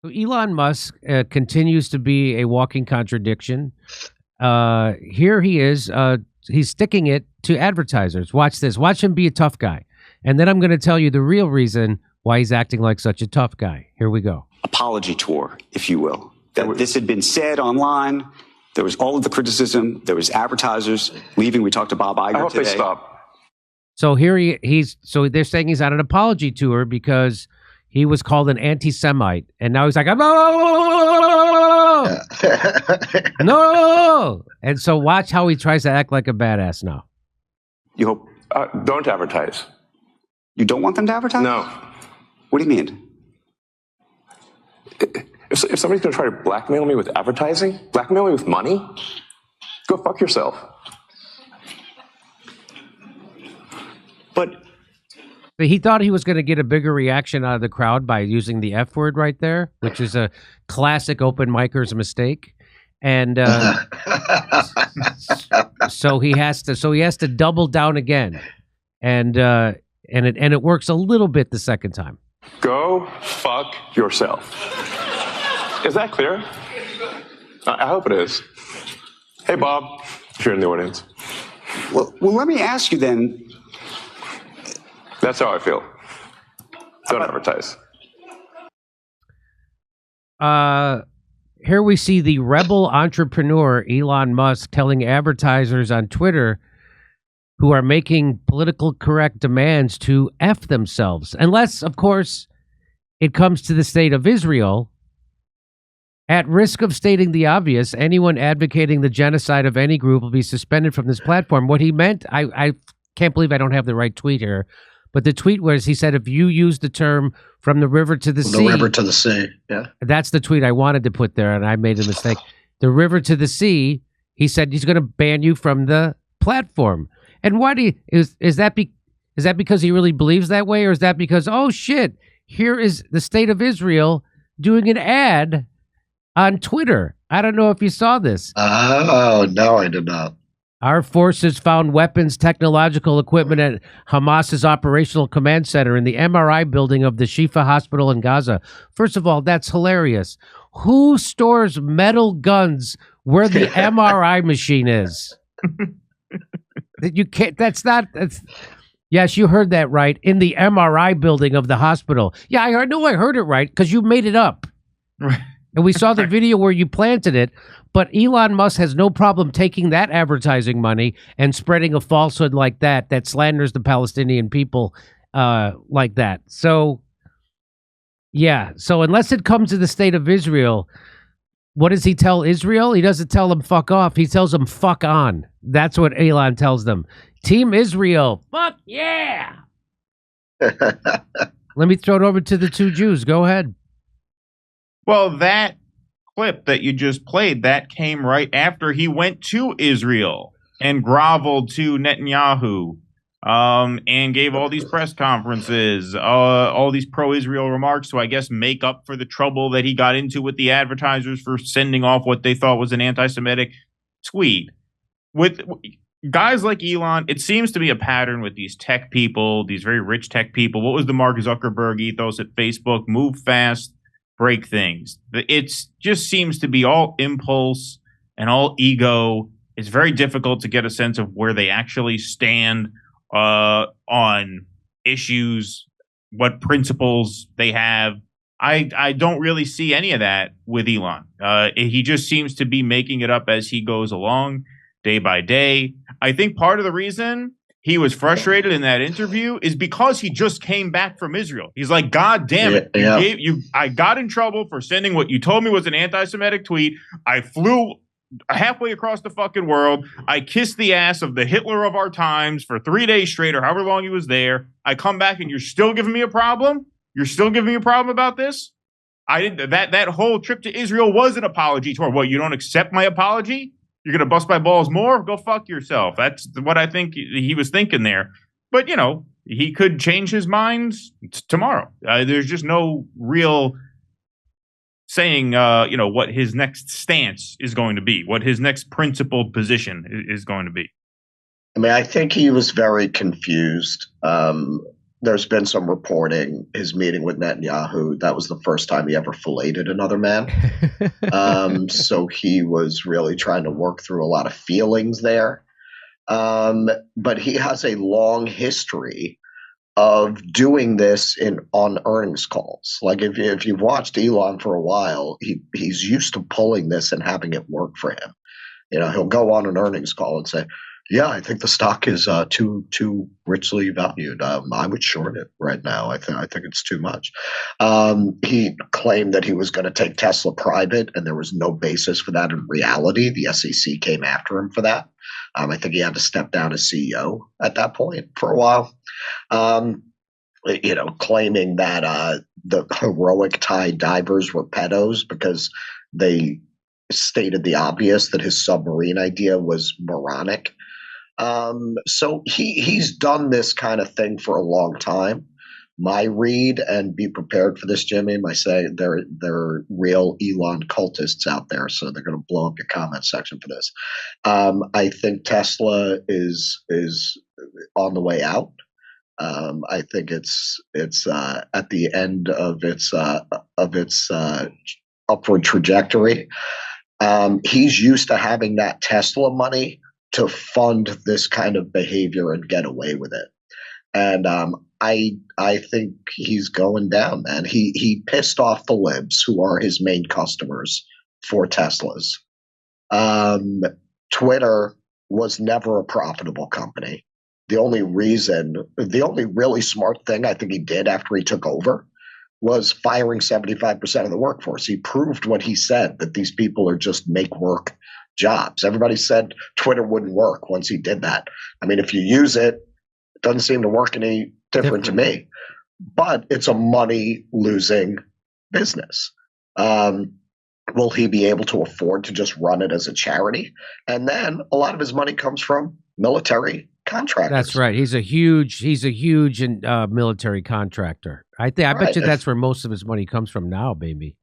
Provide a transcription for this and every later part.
So Elon Musk continues to be a walking contradiction. Here he is. He's sticking it to advertisers. Watch this. Watch him be a tough guy. And then I'm going to tell you the real reason why he's acting like such a tough guy. Here we go. Apology tour, if you will. That this had been said online. There was all of the criticism. There was advertisers leaving. We talked to Bob Iger I hope today. they stop. So here he's they're saying he's on an apology tour because he was called an anti-Semite, and now he's like, no. And so watch how he tries to act like a badass now. You hope Don't advertise. you don't want them to advertise? No. What do you mean? If somebody's going to try to blackmail me with advertising, blackmail me with money, go fuck yourself. But He thought he was going to get a bigger reaction out of the crowd by using the F word right there, which is a classic open micer's mistake. And so he has to double down again, and it works a little bit the second time. Go fuck yourself. Is that clear? I hope it is. Hey, Bob, if you're in the audience. well, let me ask you then. That's how I feel. Don't advertise. Here we see the rebel entrepreneur Elon Musk telling advertisers on Twitter who are making political correct demands to F themselves. Unless, of course, it comes to the state of Israel. At risk of stating the obvious, anyone advocating the genocide of any group will be suspended from this platform. What he meant, I can't believe I don't have the right tweet here, but the tweet was, he said, if you use the term from the river to the sea. The river to the sea, yeah. That's the tweet I wanted to put there, and I made a mistake. The river to the sea, he said he's going to ban you from the platform. And why do you, is that because he really believes that way, or is that because, oh shit, here is the state of Israel doing an ad on Twitter? I don't know if you saw this. Oh, no, I did not. Our forces found weapons, technological equipment at Hamas's operational command center in the MRI building of the Shifa hospital in Gaza. First of all, that's hilarious. Who stores metal guns where the MRI machine is? You can't. That's yes, you heard that right. In the MRI building of the hospital. Yeah, I heard it right because you made it up. Right. And we saw the video where you planted it. But Elon Musk has no problem taking that advertising money and spreading a falsehood like that slanders the Palestinian people like that. So, yeah. So unless it comes to the state of Israel, what does he tell Israel? He doesn't tell them fuck off. He tells them fuck on. That's what Elon tells them. Team Israel, fuck yeah. Let me throw it over to the two Jews. Go ahead. Well, that clip that you just played, that came right after he went to Israel and groveled to Netanyahu and gave all these press conferences, all these pro-Israel remarks to, I guess, make up for the trouble that he got into with the advertisers for sending off what they thought was an anti-Semitic tweet. With guys like Elon, it seems to be a pattern with these tech people, these very rich tech people. What was the Mark Zuckerberg ethos at Facebook? Move fast, break things. It just seems to be all impulse and all ego. It's very difficult to get a sense of where they actually stand on issues, what principles they have. I don't really see any of that with Elon. He just seems to be making it up as he goes along, day by day. I think part of the reason he was frustrated in that interview is because he just came back from Israel. He's like, God damn it. I got in trouble for sending what you told me was an anti-Semitic tweet. I flew halfway across the fucking world. I kissed the ass of the Hitler of our times for 3 days straight or however long he was there. I come back and you're still giving me a problem? You're still giving me a problem about this? That whole trip to Israel was an apology tour. What, you don't accept my apology? You're going to bust my balls more? Go fuck yourself. That's what I think he was thinking there. But, you know, he could change his mind tomorrow. There's just no real saying, what his next stance is going to be, what his next principled position is going to be. I mean, I think he was very confused. there's been some reporting his meeting with Netanyahu. That was the first time he ever filleted another man. So he was really trying to work through a lot of feelings there. But he has a long history of doing this on earnings calls. Like if you've watched Elon for a while, he's used to pulling this and having it work for him. He'll go on an earnings call and say, yeah, I think the stock is too richly valued. I would short it right now. I think it's too much. He claimed that he was going to take Tesla private, and there was no basis for that in reality. The SEC came after him for that. I think he had to step down as CEO at that point for a while. Claiming that the heroic Thai divers were pedos because they stated the obvious that his submarine idea was moronic. So he's done this kind of thing for a long time. My read, and be prepared for this, Jimmy, I say there are real Elon cultists out there, so they're going to blow up your comment section for this. I think Tesla is on the way out. I think it's at the end of its upward trajectory. He's used to having that Tesla money to fund this kind of behavior and get away with it. And I think he's going down, man. He pissed off the libs, who are his main customers for Teslas. Twitter was never a profitable company. The only really smart thing I think he did after he took over was firing 75% of the workforce. He proved what he said, that these people are just make work jobs. Everybody said Twitter wouldn't work once he did that. I mean, if you use it, it doesn't seem to work any different to me. But it's a money-losing business. Will he be able to afford to just run it as a charity? And then a lot of his money comes from military contractors. That's right. He's a huge military contractor. I bet you that's where most of his money comes from now, baby.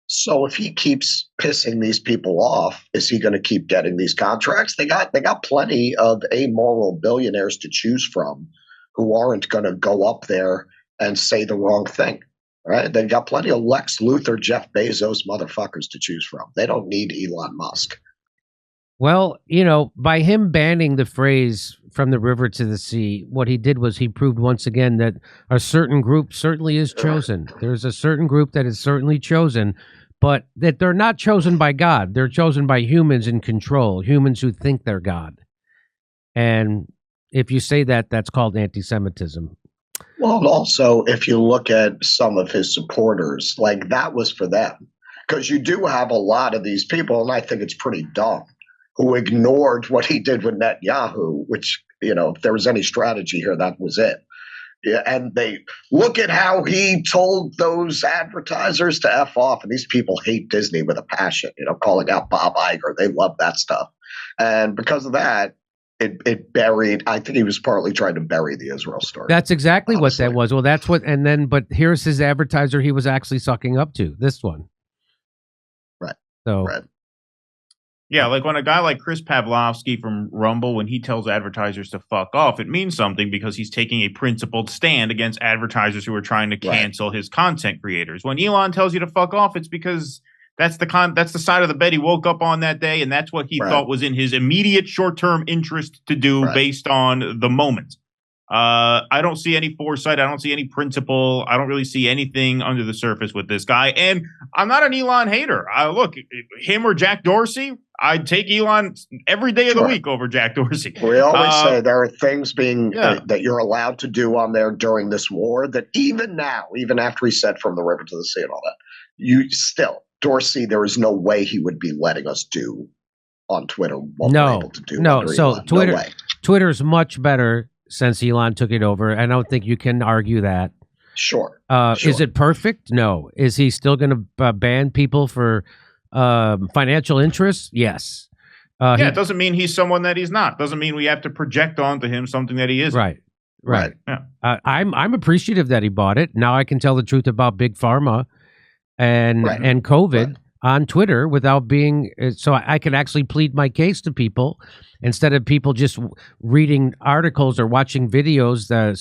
So if he keeps pissing these people off, is he going to keep getting these contracts? They got plenty of amoral billionaires to choose from who aren't going to go up there and say the wrong thing. Right? They've got plenty of Lex Luthor, Jeff Bezos motherfuckers to choose from. They don't need Elon Musk. Well, by him banning the phrase "from the river to the sea," what he did was he proved once again that a certain group certainly is chosen. There's a certain group that is certainly chosen, but that they're not chosen by God. They're chosen by humans in control, humans who think they're God. And if you say that, that's called anti-Semitism. Well, and also, if you look at some of his supporters, like that was for them. Because you do have a lot of these people, and I think it's pretty dumb, who ignored what he did with Netanyahu, which, if there was any strategy here, that was it. Yeah, and they look at how he told those advertisers to F off, and these people hate Disney with a passion, calling out Bob Iger. They love that stuff. And because of that, it buried, I think he was partly trying to bury the Israel story. That's exactly honestly. What that was. Well, that's what, but here's his advertiser he was actually sucking up to, this one. Right. So. Right. Yeah, like when a guy like Chris Pavlovsky from Rumble, when he tells advertisers to fuck off, it means something because he's taking a principled stand against advertisers who are trying to cancel his content creators. When Elon tells you to fuck off, it's because that's the side of the bed he woke up on that day, and that's what he thought was in his immediate short-term interest to do based on the moment. I don't see any foresight. I don't see any principle. I don't really see anything under the surface with this guy. And I'm not an Elon hater. Look, him or Jack Dorsey, I'd take Elon every day of the week over Jack Dorsey. We always say there are things that you're allowed to do on there during this war that even now, even after he said from the river to the sea and all that, Dorsey, there is no way he would be letting us do on Twitter what we're able to do. No, so Twitter's much better since Elon took it over. I don't think you can argue that. Sure. Is it perfect? No. Is he still going to ban people for financial interests? Yes. It doesn't mean he's someone that he's not. Doesn't mean we have to project onto him something that he isn't. Right. Yeah. I'm appreciative that he bought it. Now I can tell the truth about Big Pharma and COVID. on Twitter without being so I can actually plead my case to people instead of people just reading articles or watching videos that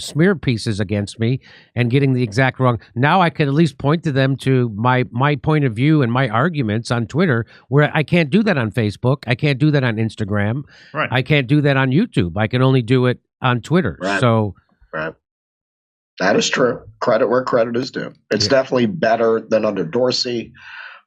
smear pieces against me and getting the exact wrong. Now I can at least point to them to my point of view and my arguments on Twitter, where I can't do that on Facebook. I can't do that on Instagram. Right. I can't do that on YouTube. I can only do it on Twitter. Right. So right. That is true. Credit where credit is due. It's definitely better than under Dorsey,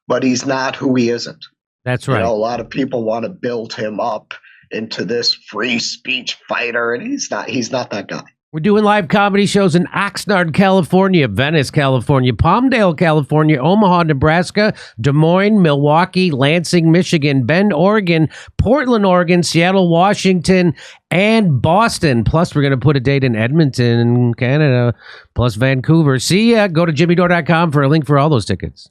but he's not who he isn't. That's right. A lot of people want to build him up into this free speech fighter, and he's not that guy. We're doing live comedy shows in Oxnard, California, Venice, California, Palmdale, California, Omaha, Nebraska, Des Moines, Milwaukee, Lansing, Michigan, Bend, Oregon, Portland, Oregon, Seattle, Washington, and Boston. Plus, we're going to put a date in Edmonton, Canada, plus Vancouver. See ya. Go to jimmydore.com for a link for all those tickets.